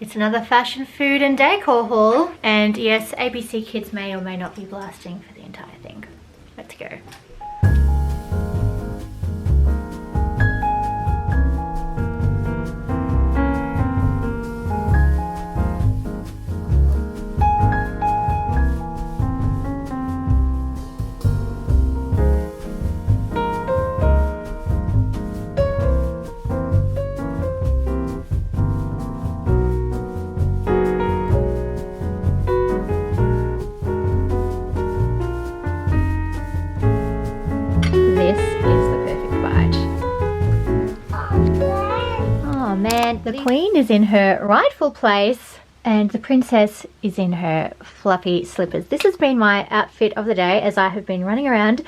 It's another fashion, food and decor haul. And yes, ABC Kids may or may not be blasting for the entire thing. Let's go. The Queen is in her rightful place and the Princess is in her fluffy slippers. This has been my outfit of the day as I have been running around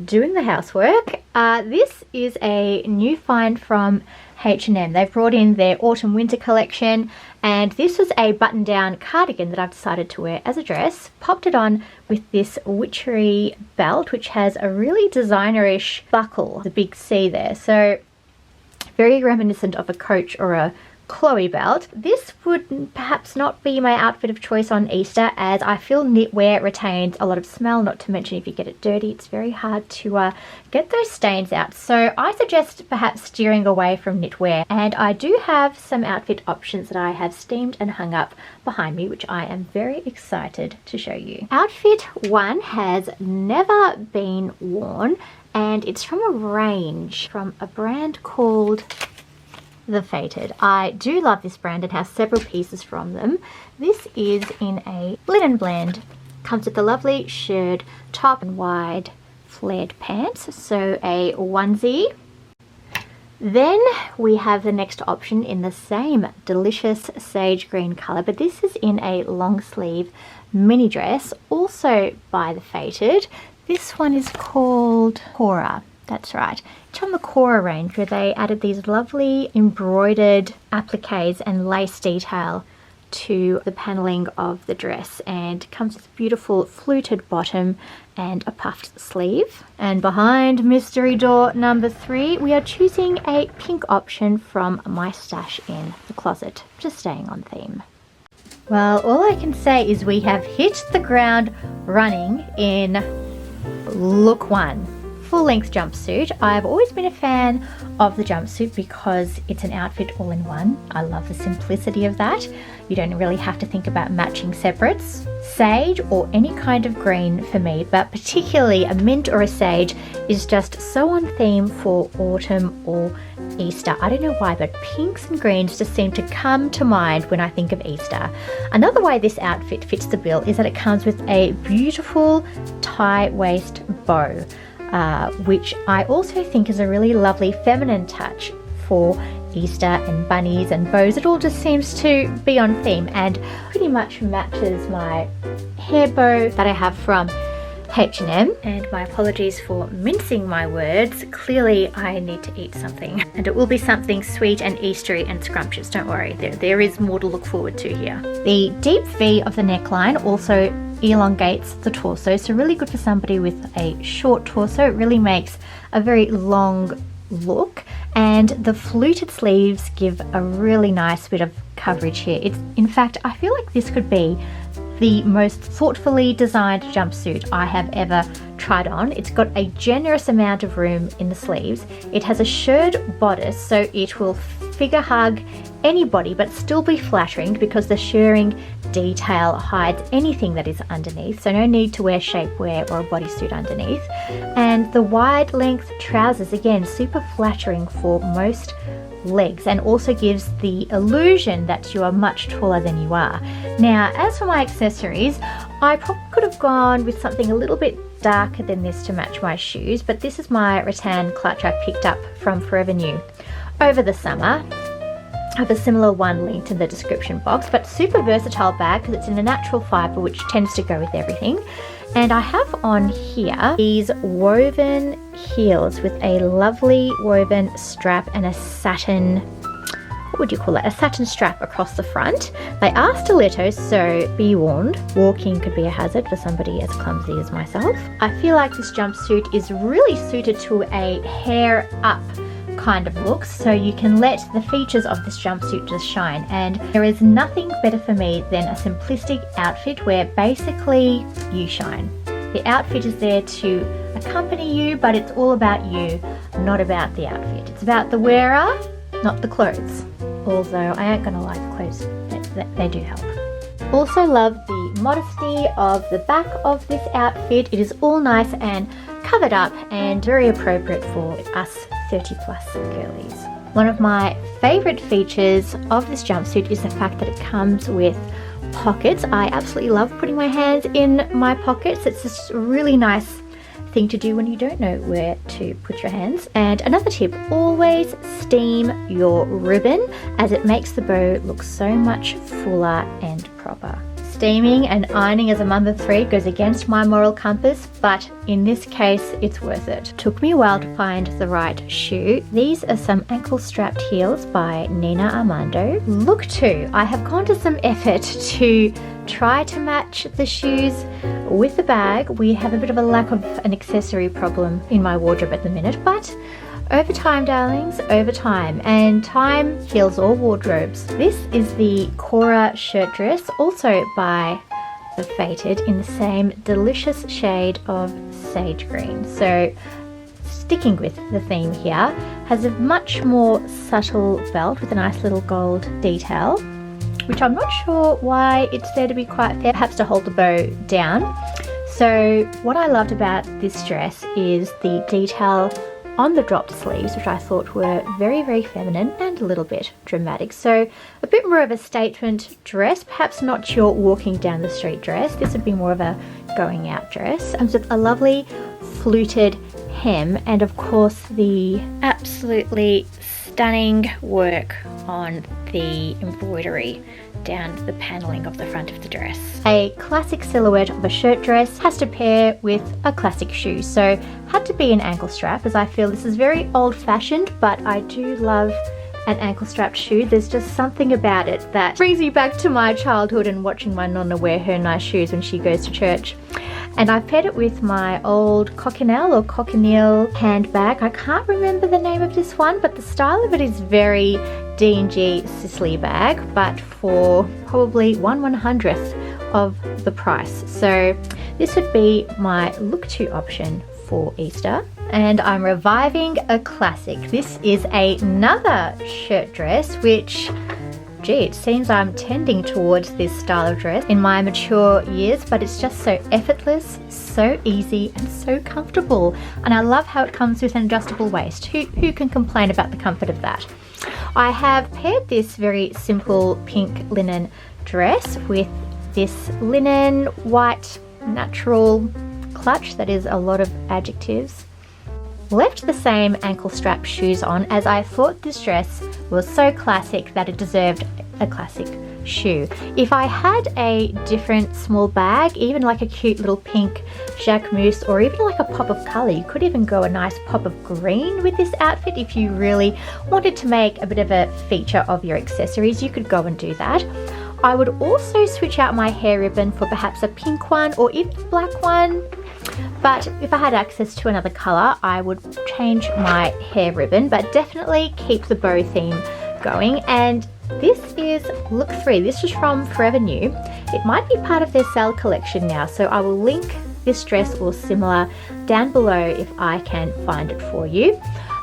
doing the housework. This is a new find from H&M. They've brought in their autumn winter collection, and this was a button down cardigan that I've decided to wear as a dress. Popped it on with this Witchery belt, which has a really designerish buckle, the big C there. So very reminiscent of a Coach or a Chloe belt. This would perhaps not be my outfit of choice on Easter, as I feel knitwear retains a lot of smell, not to mention if you get it dirty it's very hard to get those stains out. So I suggest perhaps steering away from knitwear, and I do have some outfit options that I have steamed and hung up behind me, which I am very excited to show you. Outfit 1 has never been worn, and it's from a range from a brand called The Fated. I do love this brand and have several pieces from them. This is in a linen blend. Comes with a lovely shirred top and wide flared pants, so a onesie. Then we have the next option in the same delicious sage green colour, but this is in a long sleeve mini dress, also by The Fated. This one is called Cora. That's right. It's from the Cora range, where they added these lovely embroidered appliques and lace detail to the paneling of the dress, and comes with a beautiful fluted bottom and a puffed sleeve. And behind mystery door number 3, we are choosing a pink option from my stash in the closet, just staying on theme. Well, all I can say is we have hit the ground running in look 1. Full-length jumpsuit. I've always been a fan of the jumpsuit because it's an outfit all in one. I love the simplicity of that. You don't really have to think about matching separates. Sage or any kind of green for me, but particularly a mint or a sage is just so on theme for autumn or Easter. I don't know why, but pinks and greens just seem to come to mind when I think of Easter. Another way this outfit fits the bill is that it comes with a beautiful tie waist bow, which I also think is a really lovely feminine touch for Easter and bunnies and bows. It all just seems to be on theme and pretty much matches my hair bow that I have from H&M. And my apologies for mincing my words. Clearly I need to eat something, and it will be something sweet and Eastery and scrumptious. Don't worry, there is more to look forward to here. The deep V of the neckline also elongates the torso, so really good for somebody with a short torso. It really makes a very long look, and the fluted sleeves give a really nice bit of coverage here. It's, in fact, I feel like this could be the most thoughtfully designed jumpsuit I have ever tried on. It's got a generous amount of room in the sleeves. It has a shirred bodice, so it will figure hug anybody but still be flattering because the shirring detail hides anything that is underneath, so no need to wear shapewear or a bodysuit underneath. And the wide length trousers, again, super flattering for most legs, and also gives the illusion that you are much taller than you are. Now, as for my accessories, I probably could have gone with something a little bit darker than this to match my shoes, but this is my rattan clutch I picked up from Forever New over the summer. I have a similar one linked in the description box, but super versatile bag because it's in a natural fibre, which tends to go with everything. And I have on here these woven heels with a lovely woven strap and a satin, what would you call that? A satin strap across the front. They are stilettos, so be warned, walking could be a hazard for somebody as clumsy as myself. I feel like this jumpsuit is really suited to a hair up kind of looks, so you can let the features of this jumpsuit just shine. And there is nothing better for me than a simplistic outfit where basically you shine. The outfit is there to accompany you, but it's all about you, not about the outfit. It's about the wearer, not the clothes. Although I ain't gonna lie, the clothes, they do help. Also love the modesty of the back of this outfit. It is all nice and covered up and very appropriate for us 30 plus girlies. One of my favorite features of this jumpsuit is the fact that it comes with pockets. I absolutely love putting my hands in my pockets. It's just a really nice thing to do when you don't know where to put your hands. And another tip, always steam your ribbon, as it makes the bow look so much fuller and proper. Steaming and ironing as a mother of 3 goes against my moral compass, but in this case it's worth it. Took me a while to find the right shoe. These are some ankle strapped heels by Nina Armando. Look to, I have gone to some effort to try to match the shoes with the bag. We have a bit of a lack of an accessory problem in my wardrobe at the minute, but over time, darlings, over time, and time heals all wardrobes. This is the Cora shirt dress, also by The Fated, in the same delicious shade of sage green. So sticking with the theme here, has a much more subtle belt with a nice little gold detail, which I'm not sure why it's there to be quite fair, perhaps to hold the bow down. So what I loved about this dress is the detail on the dropped sleeves, which I thought were very, very feminine and a little bit dramatic. So a bit more of a statement dress, perhaps not your walking down the street dress. This would be more of a going out dress. Comes with a lovely fluted hem and of course the absolutely stunning work on the embroidery down the paneling of the front of the dress. A classic silhouette of a shirt dress has to pair with a classic shoe, so had to be an ankle strap, as I feel this is very old-fashioned, but I do love an ankle strapped shoe. There's just something about it that brings me back to my childhood and watching my nonna wear her nice shoes when she goes to church. And I paired it with my old cochineal or cochineal handbag. I can't remember the name of this one, but the style of it is very D&G Sicily bag, but for probably 1/100th of the price. So this would be my look to option for Easter. And I'm reviving a classic. This is another shirt dress, which, gee, it seems I'm tending towards this style of dress in my mature years, but it's just so effortless, so easy, and so comfortable. And I love how it comes with an adjustable waist. Who can complain about the comfort of that? I have paired this very simple pink linen dress with this linen white natural clutch that is a lot of adjectives. Left the same ankle strap shoes on, as I thought this dress was so classic that it deserved a classic shoe. If I had a different small bag, even like a cute little pink jacquemus or even like a pop of colour, you could even go a nice pop of green with this outfit. If you really wanted to make a bit of a feature of your accessories, you could go and do that. I would also switch out my hair ribbon for perhaps a pink one or even a black one. But if I had access to another colour, I would change my hair ribbon, but definitely keep the bow theme going. And this is look 3. This is from Forever New. It might be part of their sale collection now, so I will link this dress or similar down below if I can find it for you.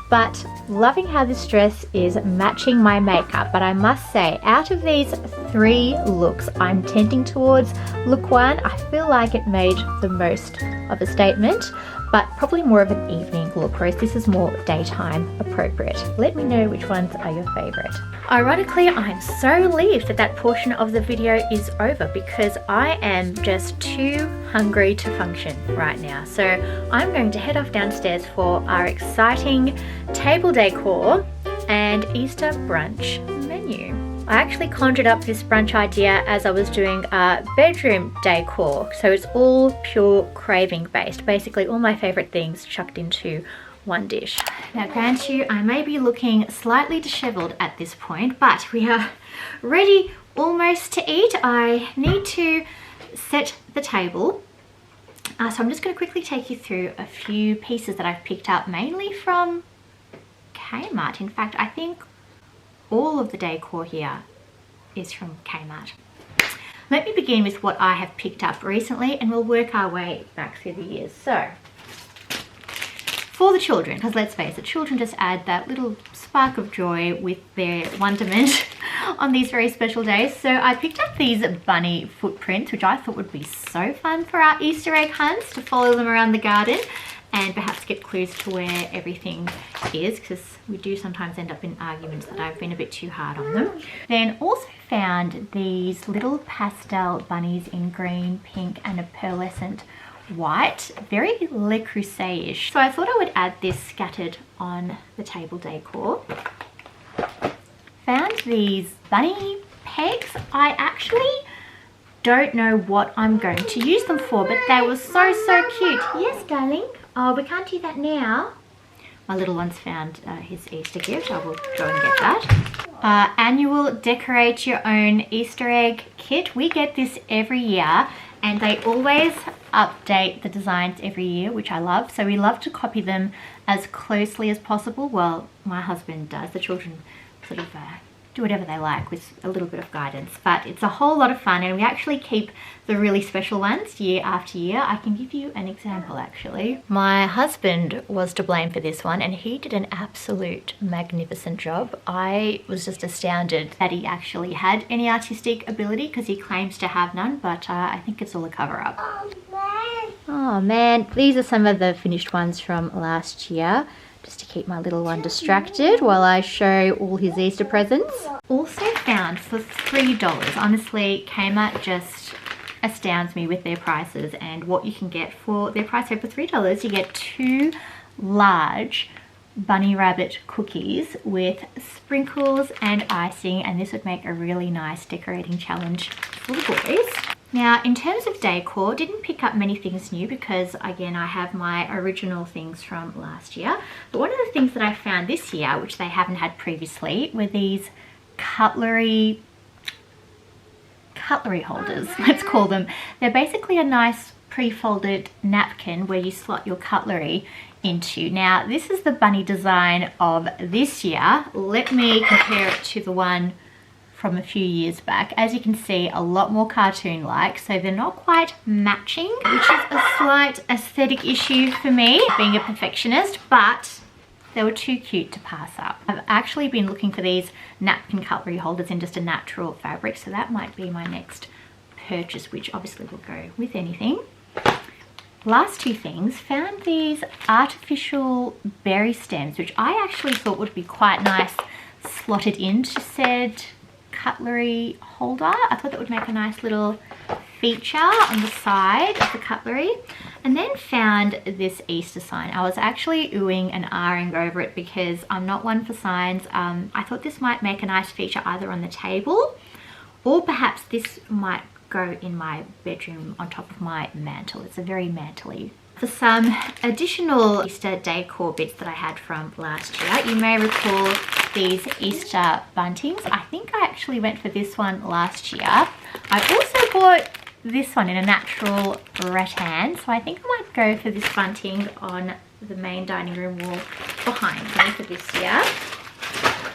But loving how this dress is matching my makeup. But I must say, out of these 3 looks, I'm tending towards look 1. I feel like it made the most of a statement, but probably more of an evening look, whereas this is more daytime appropriate. Let me know which ones are your favorite. Ironically, I'm so relieved that that portion of the video is over because I am just too hungry to function right now. So I'm going to head off downstairs for our exciting table decor and Easter brunch menu. I actually conjured up this brunch idea as I was doing a bedroom decor, so it's all pure craving based, basically all my favorite things chucked into one dish. Now grant you, I may be looking slightly disheveled at this point, but we are ready almost to eat. I need to set the table. So I'm just going to quickly take you through a few pieces that I've picked up, mainly from Kmart. In fact, I think all of the decor here is from Kmart. Let me begin with what I have picked up recently and we'll work our way back through the years. So, for the children, because let's face it, children just add that little spark of joy with their wonderment on these very special days. So I picked up these bunny footprints, which I thought would be so fun for our Easter egg hunts, to follow them around the garden and perhaps get clues to where everything is, because we do sometimes end up in arguments that I've been a bit too hard on them. Then also found these little pastel bunnies in green, pink and a pearlescent white, very Le Creuset-ish. So I thought I would add this scattered on the table decor. Found these bunny pegs. I actually don't know what I'm going to use them for, but they were so cute. Yes, darling. Oh, we can't do that now. My little one's found his Easter gift. I will go and get that. Annual Decorate Your Own Easter Egg Kit. We get this every year and they always update the designs every year, which I love. So we love to copy them as closely as possible. Well, my husband does. The children sort of do whatever they like with a little bit of guidance, but it's a whole lot of fun and we actually keep the really special ones year after year. I can give you an example actually. My husband was to blame for this one and he did an absolute magnificent job. I was just astounded that he actually had any artistic ability, because he claims to have none, but I think it's all a cover-up. Oh man, these are some of the finished ones from last year, just to keep my little one distracted while I show all his Easter presents. Also found for $3. Honestly, Kmart just astounds me with their prices and what you can get for their price. So for $3, you get 2 large bunny rabbit cookies with sprinkles and icing, and this would make a really nice decorating challenge for the boys. Now, in terms of decor, didn't pick up many things new because, again, I have my original things from last year. But one of the things that I found this year, which they haven't had previously, were these cutlery holders, let's call them. They're basically a nice pre-folded napkin where you slot your cutlery into. Now, this is the bunny design of this year. Let me compare it to the one from a few years back. As you can see, a lot more cartoon-like, so they're not quite matching, which is a slight aesthetic issue for me, being a perfectionist, but they were too cute to pass up. I've actually been looking for these napkin cutlery holders in just a natural fabric, so that might be my next purchase, which obviously will go with anything. Last 2 things, found these artificial berry stems, which I actually thought would be quite nice slotted into said cutlery holder. I thought that would make a nice little feature on the side of the cutlery. And then found this Easter sign. I was actually oohing and ahhing over it because I'm not one for signs. I thought this might make a nice feature either on the table, or perhaps this might go in my bedroom on top of my mantle. It's a very mantle-y. For some additional Easter decor bits that I had from last year, you may recall these Easter buntings. I think I actually went for this one last year. I also bought this one in a natural rattan, so I think I might go for this bunting on the main dining room wall behind me for this year.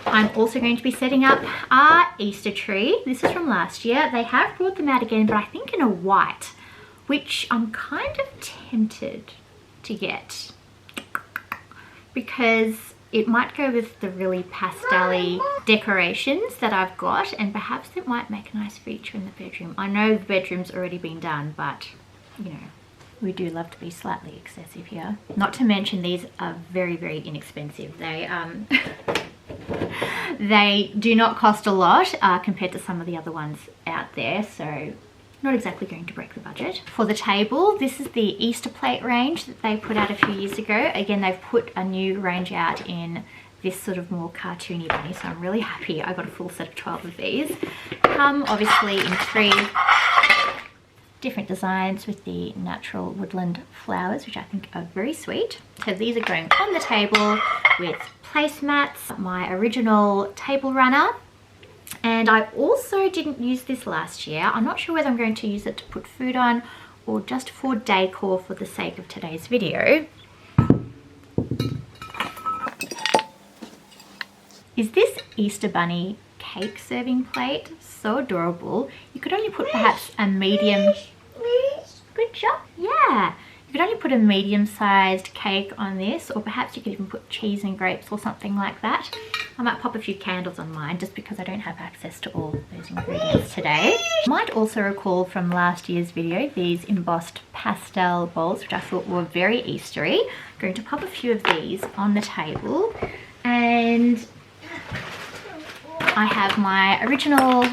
I'm also going to be setting up our Easter tree. This is from last year. They have brought them out again, but I think in a white, which I'm kind of tempted to get because it might go with the really pastel-y decorations that I've got, and perhaps it might make a nice feature in the bedroom. I know the bedroom's already been done, but you know, we do love to be slightly excessive here. Not to mention these are very, very inexpensive. They do not cost a lot compared to some of the other ones out there, so not exactly going to break the budget. For the table, this is the Easter plate range that they put out a few years ago. Again, they've put a new range out in this sort of more cartoony bunny, so I'm really happy I got a full set of 12 of these. Come obviously in 3 different designs with the natural woodland flowers, which I think are very sweet. So these are going on the table with placemats, my original table runner. And I also didn't use this last year. I'm not sure whether I'm going to use it to put food on or just for decor for the sake of today's video. is this Easter bunny cake serving plate. So adorable. You could only put perhaps a medium. Good job. Yeah. You could only put a medium-sized cake on this, or perhaps you could even put cheese and grapes or something like that. I might pop a few candles on mine just because I don't have access to all those ingredients today. You might also recall from last year's video these embossed pastel bowls, which I thought were very Eastery. I'm going to pop a few of these on the table, and I have my original,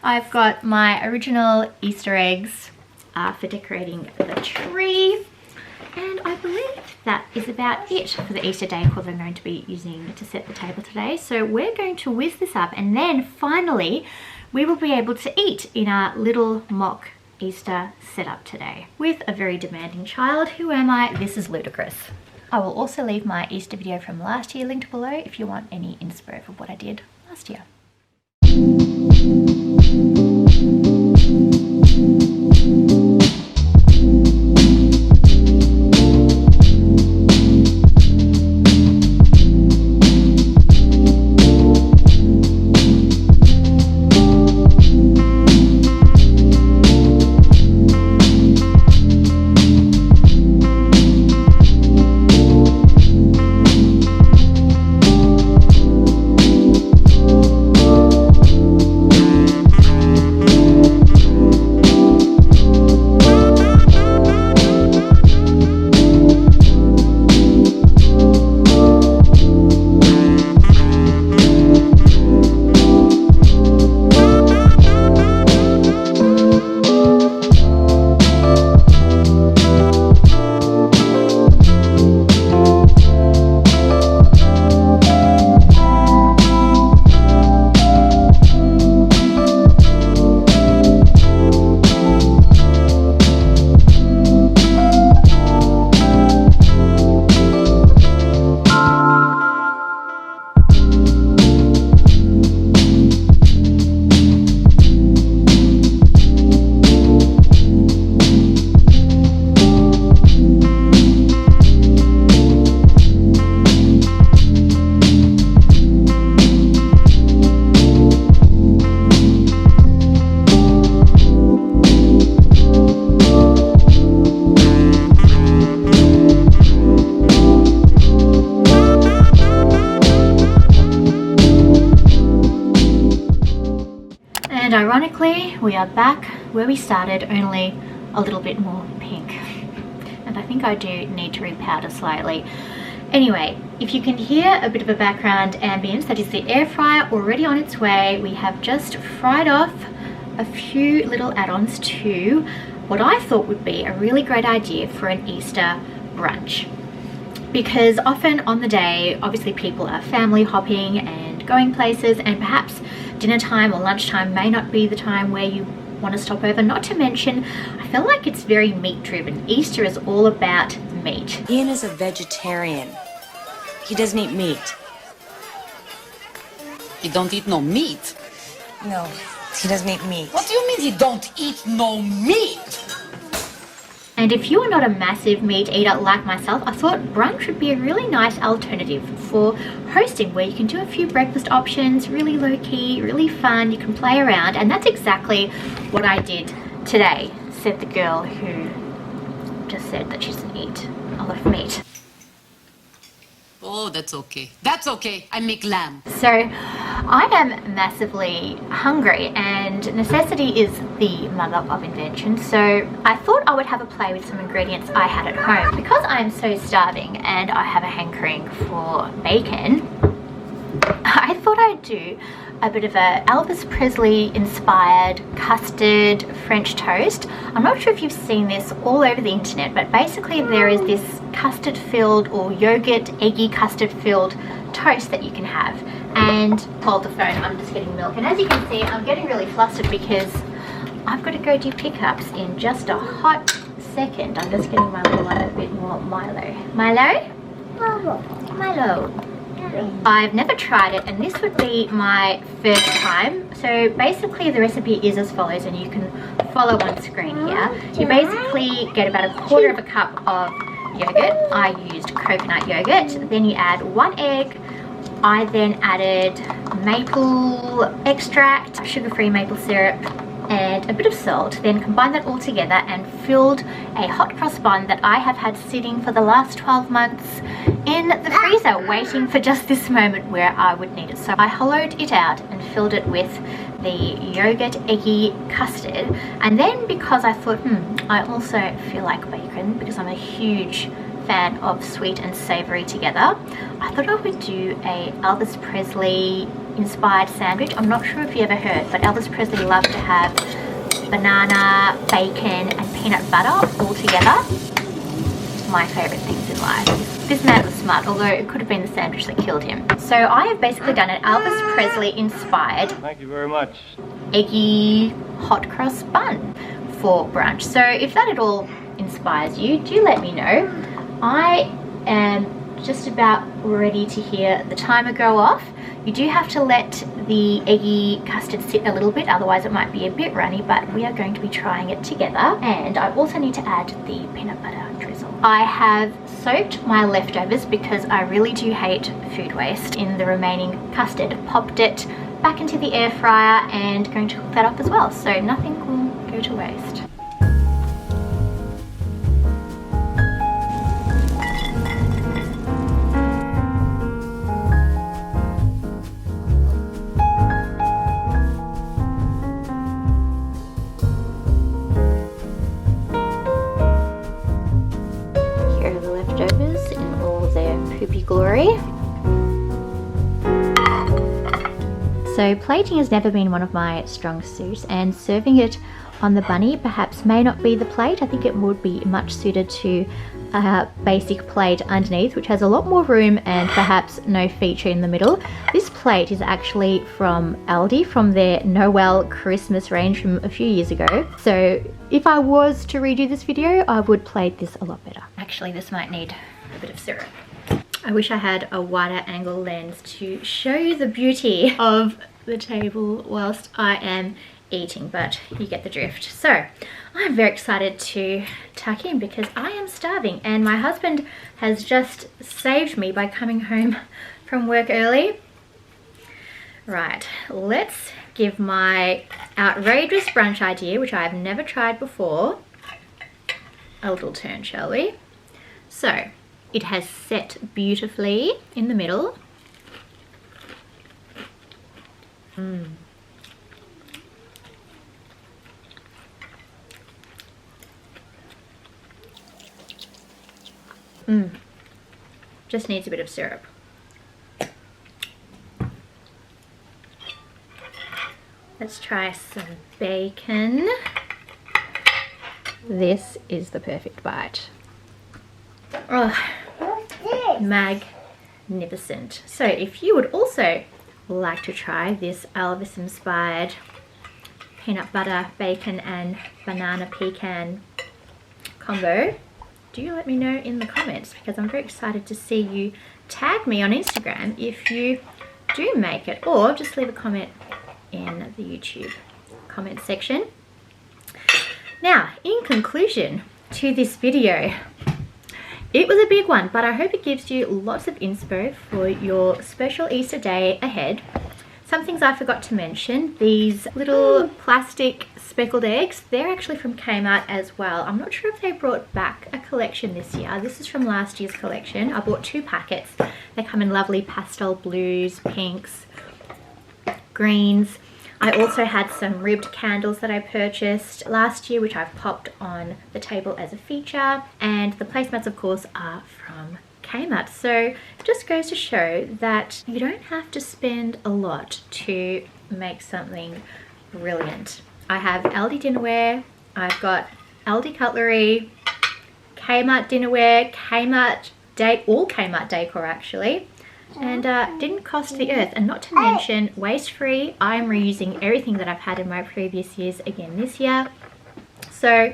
I've got my original Easter eggs for decorating the tree, and I believe that is about it for the Easter decor that I'm going to be using to set the table today. So we're going to whiz this up, and then finally we will be able to eat in our little mock Easter setup today with a very demanding child. Who am I? This is ludicrous. I will also leave my Easter video from last year linked below if you want any inspo for what I did last year. And ironically, we are back where we started, only a little bit more pink. And I think I do need to repowder slightly. Anyway, if you can hear a bit of a background ambience, that is the air fryer already on its way. We have just fried off a few little add-ons to what I thought would be a really great idea for an Easter brunch. Because often on the day, obviously people are family hopping and going places, and perhaps dinner time or lunchtime may not be the time where you want to stop over. Not to mention, I feel like it's very meat driven. Easter is all about meat. Ian is a vegetarian. He doesn't eat meat. He don't eat no meat? No, he doesn't eat meat. What do you mean he don't eat no meat? And if you are not a massive meat eater like myself, I thought brunch would be a really nice alternative for hosting, where you can do a few breakfast options, really low key, really fun, you can play around. And that's exactly what I did today, said the girl who just said that she doesn't eat a lot of meat. Oh, that's okay. That's okay. I make lamb. So I am massively hungry, and necessity is the mother of invention. So I thought I would have a play with some ingredients I had at home. Because I am so starving and I have a hankering for bacon, I thought I'd do a bit of a Elvis Presley inspired custard French toast. I'm not sure if you've seen this all over the internet, but basically there is this custard filled or yogurt eggy custard filled toast that you can have. And hold the phone, I'm just getting milk, and as you can see I'm getting really flustered because I've got to go do pickups in just a hot second. I'm just getting my little one a bit more Milo. Milo. I've never tried it, and this would be my first time. So basically the recipe is as follows, and you can follow on screen here. You basically get about 1/4 of a cup of yogurt. I used coconut yogurt. Then you add 1 egg, I then added maple extract, sugar-free maple syrup, and a bit of salt, then combined that all together and filled a hot cross bun that I have had sitting for the last 12 months in the freezer, waiting for just this moment where I would need it. So I hollowed it out and filled it with the yogurt eggy custard, and then because I thought I also feel like bacon because I'm a huge fan of sweet and savory together, I thought I would do a Elvis Presley inspired sandwich. I'm not sure if you ever heard, but Elvis Presley loved to have banana, bacon and peanut butter all together. My favorite things in life. This man was smart, although it could have been the sandwich that killed him. So I have basically done an Elvis Presley inspired, thank you very much, eggy hot cross bun for brunch. So if that at all inspires you, do let me know. I am just about ready to hear the timer go off. You do have to let the eggy custard sit a little bit, otherwise it might be a bit runny, but we are going to be trying it together. And I also need to add the peanut butter drizzle. I have soaked my leftovers because I really do hate food waste in the remaining custard. Popped it back into the air fryer and going to cook that up as well, so nothing will go to waste. Glory. So plating has never been one of my strong suits, and serving it on the bunny perhaps may not be the plate. I think it would be much suited to a basic plate underneath, which has a lot more room and perhaps no feature in the middle. This plate is actually from Aldi, from their Noel Christmas range from a few years ago. So if I was to redo this video, I would plate this a lot better. Actually, this might need a bit of syrup. I wish I had a wider angle lens to show you the beauty of the table whilst I am eating, but you get the drift. So I'm very excited to tuck in because I am starving, and my husband has just saved me by coming home from work early. Right, let's give my outrageous brunch idea, which I have never tried before, a little turn, shall we? So it has set beautifully in the middle. Just needs a bit of syrup. Let's try some bacon. This is the perfect bite. Oh, magnificent. So if you would also like to try this Elvis inspired peanut butter, bacon and banana pecan combo, do let me know in the comments, because I'm very excited to see you tag me on Instagram if you do make it, or just leave a comment in the YouTube comment section. Now, in conclusion to this video, it was a big one, but I hope it gives you lots of inspo for your special Easter day ahead. Some things I forgot to mention, these little plastic speckled eggs, they're actually from Kmart as well. I'm not sure if they brought back a collection this year. This is from last year's collection. I bought 2 packets. They come in lovely pastel blues, pinks, greens. I also had some ribbed candles that I purchased last year, which I've popped on the table as a feature. And the placemats, of course, are from Kmart. So it just goes to show that you don't have to spend a lot to make something brilliant. I have Aldi dinnerware, I've got Aldi cutlery, Kmart dinnerware, all Kmart decor actually, and didn't cost the earth. And not to mention waste free. I'm reusing everything that I've had in my previous years again this year. So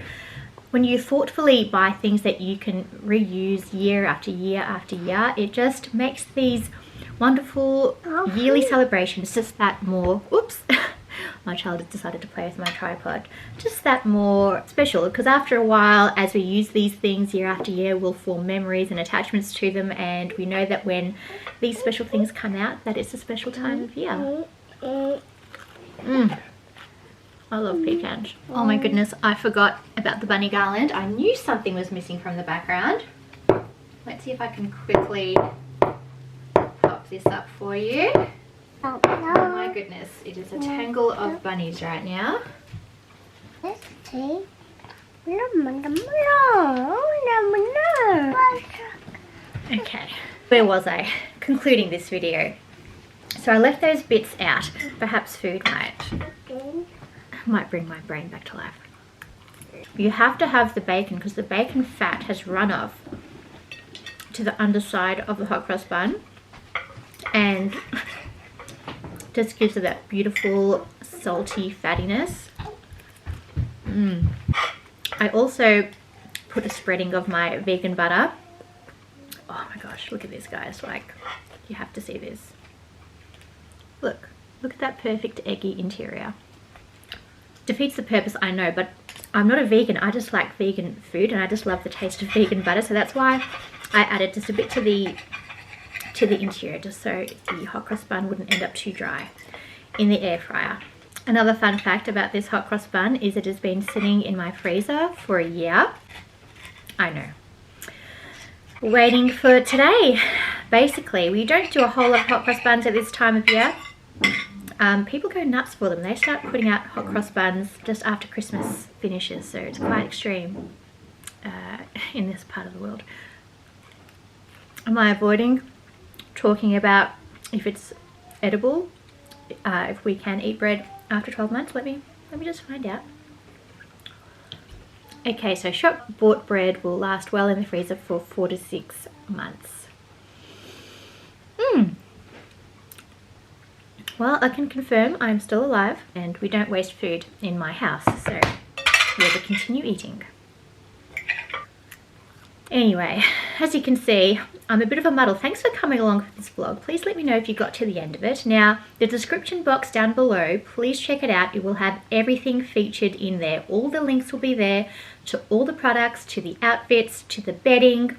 when you thoughtfully buy things that you can reuse year after year after year, it just makes these wonderful yearly celebrations just that more my child has decided to play with my tripod. Just that more special, because after a while, as we use these things year after year, we'll form memories and attachments to them, and we know that when these special things come out, that it's a special time of year. I love pecans. Oh my goodness, I forgot about the bunny garland. I knew something was missing from the background. Let's see if I can quickly pop this up for you. Oh my goodness, it is a tangle of bunnies right now. Okay, where was I? Concluding this video. So I left those bits out. Perhaps food might bring my brain back to life. You have to have the bacon because the bacon fat has run off to the underside of the hot cross bun and just gives it that beautiful salty fattiness. I also put a spreading of my vegan butter. Oh my gosh, look at this, guys. Like, you have to see this. Look at that perfect eggy interior. Defeats the purpose, I know, but I'm not a vegan. I just like vegan food and I just love the taste of vegan butter, so that's why I added just a bit to the interior, just so the hot cross bun wouldn't end up too dry in the air fryer. Another fun fact about this hot cross bun is it has been sitting in my freezer for a year. I know. Waiting for today. Basically, we don't do a whole lot of hot cross buns at this time of year. People go nuts for them. They start putting out hot cross buns just after Christmas finishes, so it's quite extreme in this part of the world. Am I avoiding talking about if it's edible, if we can eat bread after 12 months? Let me just find out. Okay, so shop bought bread will last well in the freezer for 4 to 6 months. Well, I can confirm I'm still alive and we don't waste food in my house, so we'll continue eating. Anyway, as you can see, I'm a bit of a muddle. Thanks for coming along with this vlog. Please let me know if you got to the end of it. Now, the description box down below, please check it out. It will have everything featured in there. All the links will be there to all the products, to the outfits, to the bedding,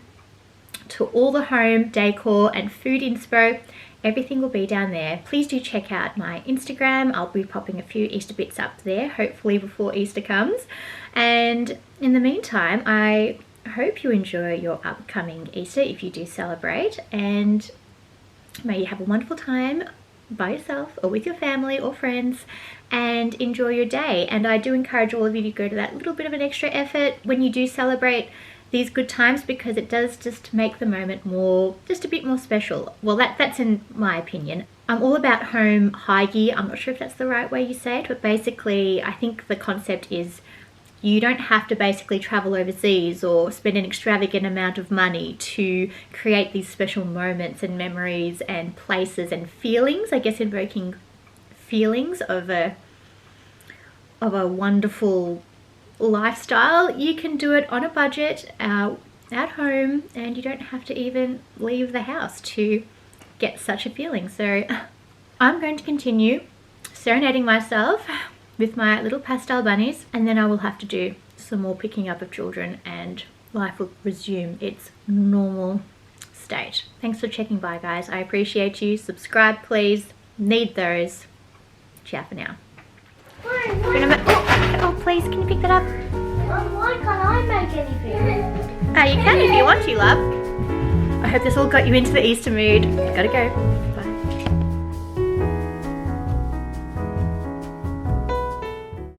to all the home decor and food inspo. Everything will be down there. Please do check out my Instagram. I'll be popping a few Easter bits up there, hopefully before Easter comes. And in the meantime, I hope you enjoy your upcoming Easter if you do celebrate, and may you have a wonderful time by yourself or with your family or friends and enjoy your day. And I do encourage all of you to go to that little bit of an extra effort when you do celebrate these good times, because it does just make the moment just a bit more special. Well, that's in my opinion. I'm all about home hygge. I'm not sure if that's the right way you say it, but basically I think the concept is you don't have to basically travel overseas or spend an extravagant amount of money to create these special moments and memories and places and feelings, I guess invoking feelings of a wonderful lifestyle. You can do it on a budget at home, and you don't have to even leave the house to get such a feeling. So I'm going to continue serenading myself with my little pastel bunnies, and then I will have to do some more picking up of children and life will resume its normal state. Thanks for checking by, guys. I appreciate you. Subscribe, please. Need those. Ciao for now. Oh, please, can you pick that up? Why can't I make anything? You can if you want to, love. I hope this all got you into the Easter mood. Gotta go.